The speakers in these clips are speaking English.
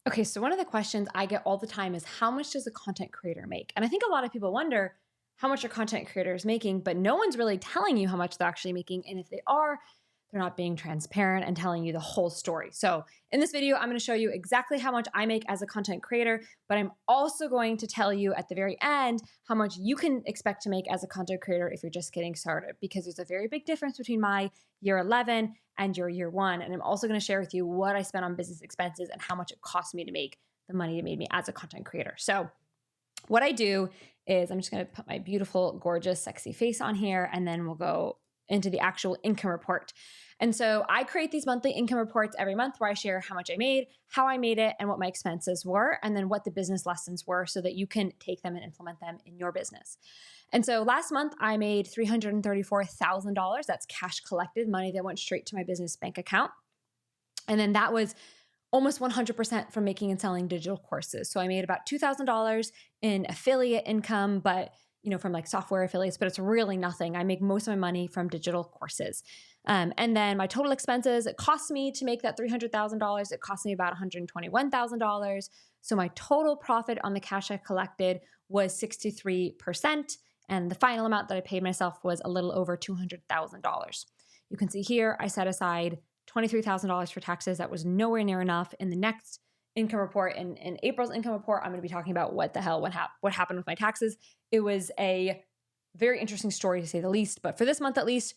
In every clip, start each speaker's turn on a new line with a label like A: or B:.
A: Okay, so one of the questions I get all the time is how much does a content creator make? And I think a lot of people wonder how much are content creators making, but no one's really telling you how much they're actually making. And if they are, they're not being transparent and telling you the whole story. So, in this video, I'm going to show you exactly how much I make as a content creator, but I'm also going to tell you at the very end how much you can expect to make as a content creator if you're just getting started, because there's a very big difference between my year 11 and your year one. And I'm also going to share with you what I spent on business expenses and how much it cost me to make the money it made me as a content creator. So, what I do is I'm just going to put my beautiful, gorgeous, sexy face on here, and then we'll go into the actual income report. And so I create these monthly income reports every month where I share how much I made, how I made it, and what my expenses were, and then what the business lessons were so that you can take them and implement them in your business. And so last month I made $334,000. That's cash collected, money that went straight to my business bank account. And then that was almost 100% from making and selling digital courses. So I made about $2,000 in affiliate income, but from like software affiliates, but it's really nothing. I make most of my money from digital courses. And then my total expenses, it cost me to make that $300,000. It cost me about $121,000. So my total profit on the cash I collected was 63%. And the final amount that I paid myself was a little over $200,000. You can see here, I set aside $23,000 for taxes. That was nowhere near enough. In the next income report, in April's income report, I'm going to be talking about what happened with my taxes. It was a very interesting story to say the least. But for this month, at least,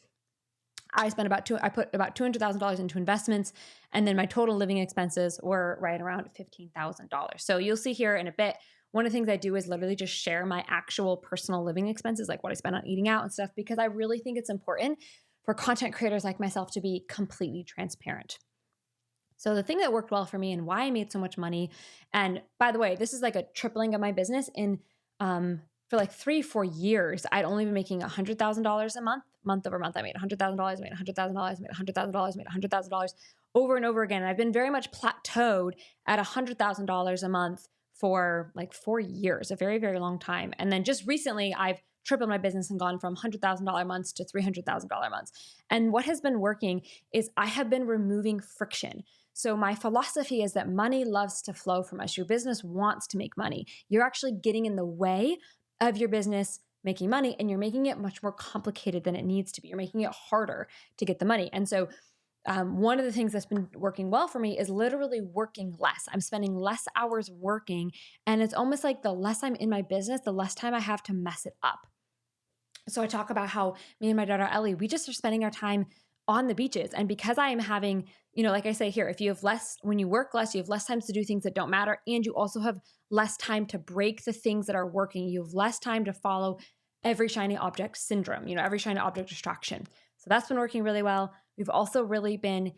A: I put about $200,000 into investments, and then my total living expenses were right around $15,000. So you'll see here in a bit. One of the things I do is literally just share my actual personal living expenses, like what I spend on eating out and stuff, because I really think it's important for content creators like myself to be completely transparent. So the thing that worked well for me and why I made so much money, and by the way, this is like a tripling of my business for like 3-4 years. I'd only been making $100,000 a month over month. I made $100,000, made $100,000, made $100,000, made $100,000 over and over again. And I've been very much plateaued at $100,000 a month for like 4 years, a very, very long time. And then just recently, I've tripled my business and gone from $100,000 months to $300,000 months. And what has been working is I have been removing friction. So my philosophy is that money loves to flow from us. Your business wants to make money. You're actually getting in the way of your business making money, and you're making it much more complicated than it needs to be. You're making it harder to get the money. And so one of the things that's been working well for me is literally working less. I'm spending less hours working, and it's almost like the less I'm in my business, the less time I have to mess it up. So I talk about how me and my daughter Ellie, we just are spending our time on the beaches. And because I am having, like I say here, when you work less, you have less times to do things that don't matter. And you also have less time to break the things that are working. You have less time to follow every shiny object syndrome, every shiny object distraction. So that's been working really well. We've also really been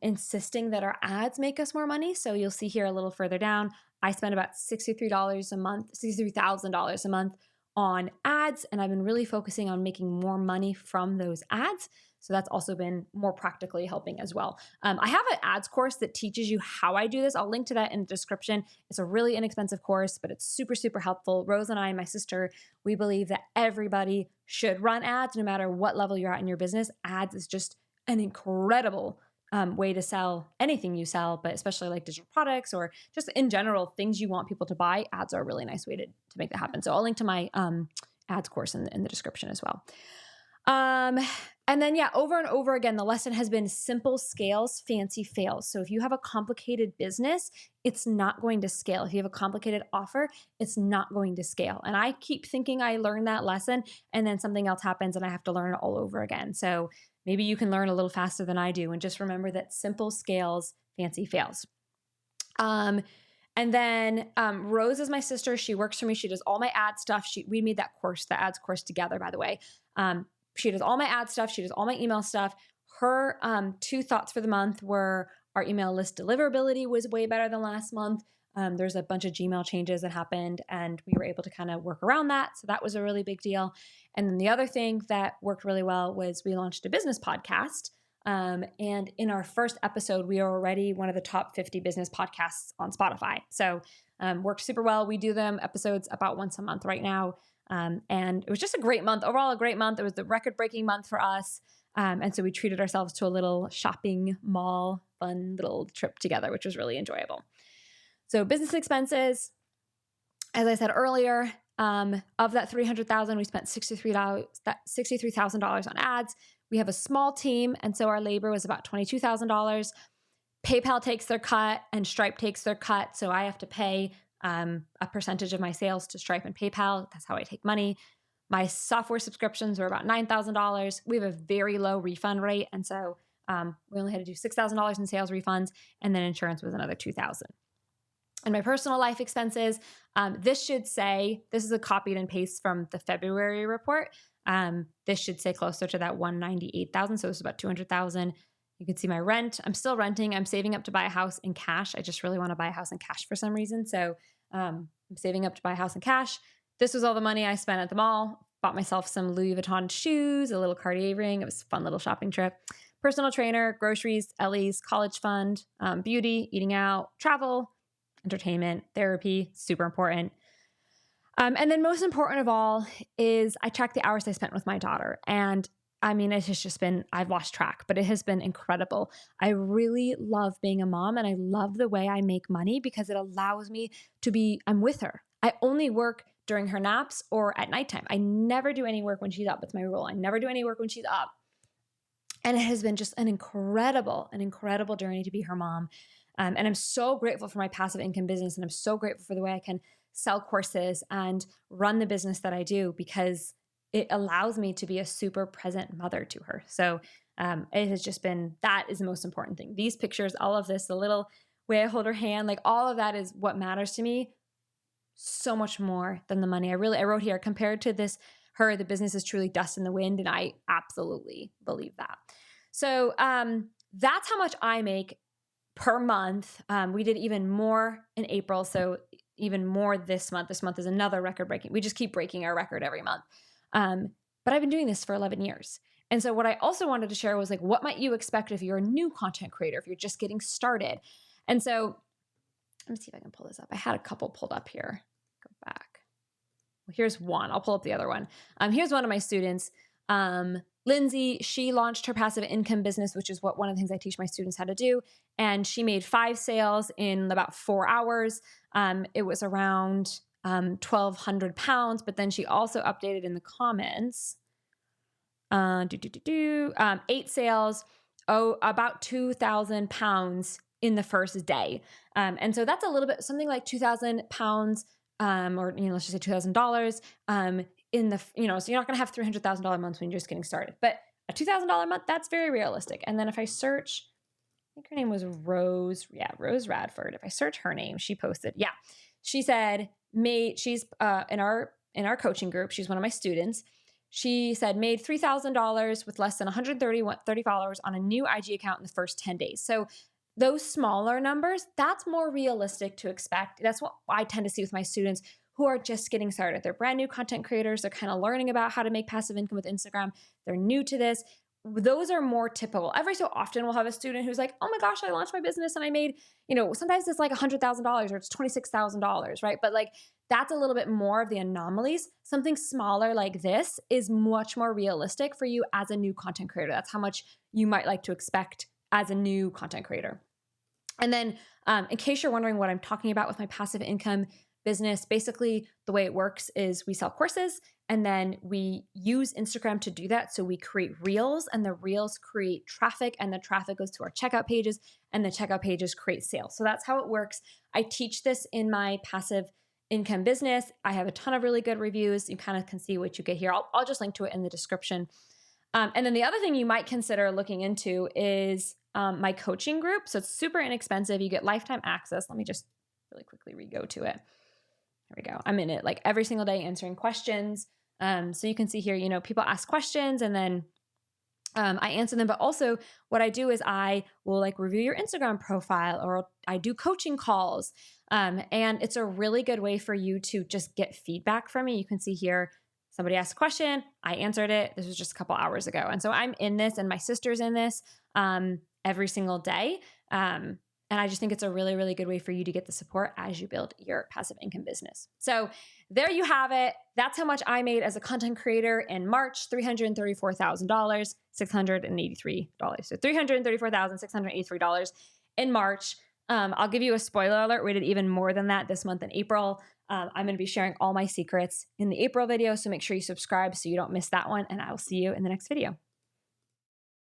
A: insisting that our ads make us more money. So you'll see here a little further down, I spend about $63,000 a month on ads, and I've been really focusing on making more money from those ads. So that's also been more practically helping as well. I have an ads course that teaches you how I do this. I'll link to that in the description. It's a really inexpensive course, but it's super, super helpful. Rose and I, my sister, we believe that everybody should run ads no matter what level you're at in your business. Ads is just an incredible way to sell anything you sell, but especially like digital products or just in general, things you want people to buy. Ads are a really nice way to make that happen. So I'll link to my ads course in the description as well. And then, over and over again, the lesson has been simple scales, fancy fails. So if you have a complicated business, it's not going to scale. If you have a complicated offer, it's not going to scale. And I keep thinking I learned that lesson, and then something else happens and I have to learn it all over again. So maybe you can learn a little faster than I do, and just remember that simple scales, fancy fails. And then Rose is my sister. She works for me. She does all my ad stuff. We made that course, the ads course together, by the way. She does all my ad stuff. She does all my email stuff. Her 2 thoughts for the month were our email list deliverability was way better than last month. There's a bunch of Gmail changes that happened, and we were able to kind of work around that. So that was a really big deal. And then the other thing that worked really well was we launched a business podcast. And in our first episode, we are already one of the top 50 business podcasts on Spotify. So worked super well. We do them episodes about once a month right now. And it was just a great month, overall a great month. It was the record-breaking month for us. And so we treated ourselves to a little shopping mall, fun little trip together, which was really enjoyable. So business expenses, as I said earlier, of that $300,000, we spent $63,000 on ads. We have a small team, and so our labor was about $22,000. PayPal takes their cut and Stripe takes their cut, so I have to pay a percentage of my sales to Stripe and PayPal. That's how I take money. My software subscriptions were about $9,000. We have a very low refund rate, and so we only had to do $6,000 in sales refunds, and then insurance was another $2,000. And my personal life expenses, this should say, this is a copied and paste from the February report. This should say closer to that $198,000. So it's about $200,000. You can see my rent. I'm still renting. I'm saving up to buy a house in cash. I just really want to buy a house in cash for some reason. So I'm saving up to buy a house in cash. This was all the money I spent at the mall. Bought myself some Louis Vuitton shoes, a little Cartier ring. It was a fun little shopping trip. Personal trainer, groceries, Ellie's, college fund, beauty, eating out, travel, entertainment, therapy, super important. And then most important of all is I track the hours I spent with my daughter. And I mean, it has just been, I've lost track, but it has been incredible. I really love being a mom, and I love the way I make money because it allows me to be, I'm with her. I only work during her naps or at nighttime. I never do any work when she's up. It's my rule. I never do any work when she's up. And it has been just an incredible journey to be her mom. And I'm so grateful for my passive income business. And I'm so grateful for the way I can sell courses and run the business that I do, because it allows me to be a super present mother to her. So it has just been, that is the most important thing. These pictures, all of this, the little way I hold her hand, like all of that is what matters to me so much more than the money. I wrote here, compared to this, the business is truly dust in the wind. And I absolutely believe that. So that's how much I make per month. We did even more in April. So even more this month. This month is another record breaking. We just keep breaking our record every month. But I've been doing this for 11 years. And so what I also wanted to share was like, what might you expect if you're a new content creator, if you're just getting started? And so let me see if I can pull this up. I had a couple pulled up here. Go back. Well, here's one. I'll pull up the other one. Here's one of my students. Lindsay, she launched her passive income business, which is what one of the things I teach my students how to do. And she made 5 sales in about 4 hours. It was around 1,200 pounds, but then she also updated in the comments, 8 sales, about 2,000 pounds in the first day. And so that's a little bit, something like 2,000 pounds, or, let's just say $2,000, in the, so you're not going to have $300,000 months when you're just getting started, but a $2,000 month, that's very realistic. And then if I search, I think her name was Rose. Yeah. Rose Radford. If I search her name, she posted, she said, she's in our coaching group. She's one of my students. She said made $3,000 with less than $130 on a new IG account in the first 10 days. So those smaller numbers, that's more realistic to expect. That's what I tend to see with my students who are just getting started. They're brand new content creators. They're kind of learning about how to make passive income with Instagram. They're new to this. Those are more typical. Every so often we'll have a student who's like, oh my gosh, I launched my business and I made, sometimes it's like $100,000 or it's $26,000, right? But like, that's a little bit more of the anomalies. Something smaller like this is much more realistic for you as a new content creator. That's how much you might like to expect as a new content creator. And then in case you're wondering what I'm talking about with my passive income business, basically the way it works is we sell courses and then we use Instagram to do that. So we create reels and the reels create traffic and the traffic goes to our checkout pages and the checkout pages create sales. So that's how it works. I teach this in my passive income business. I have a ton of really good reviews. You kind of can see what you get here. I'll just link to it in the description. And then the other thing you might consider looking into is my coaching group. So it's super inexpensive. You get lifetime access. Let me just really quickly re-go to it. There we go. I'm in it like every single day answering questions. So you can see here, people ask questions and then I answer them. But also what I do is I will like review your Instagram profile or I do coaching calls. And it's a really good way for you to just get feedback from me. You can see here, somebody asked a question. I answered it. This was just a couple hours ago. And so I'm in this and my sister's in this every single day. And I just think it's a really, really good way for you to get the support as you build your passive income business. So there you have it. That's how much I made as a content creator in March, $334,000, $683. So $334,683 in March. I'll give you a spoiler alert. We did even more than that this month in April. I'm going to be sharing all my secrets in the April video. So make sure you subscribe so you don't miss that one. And I will see you in the next video.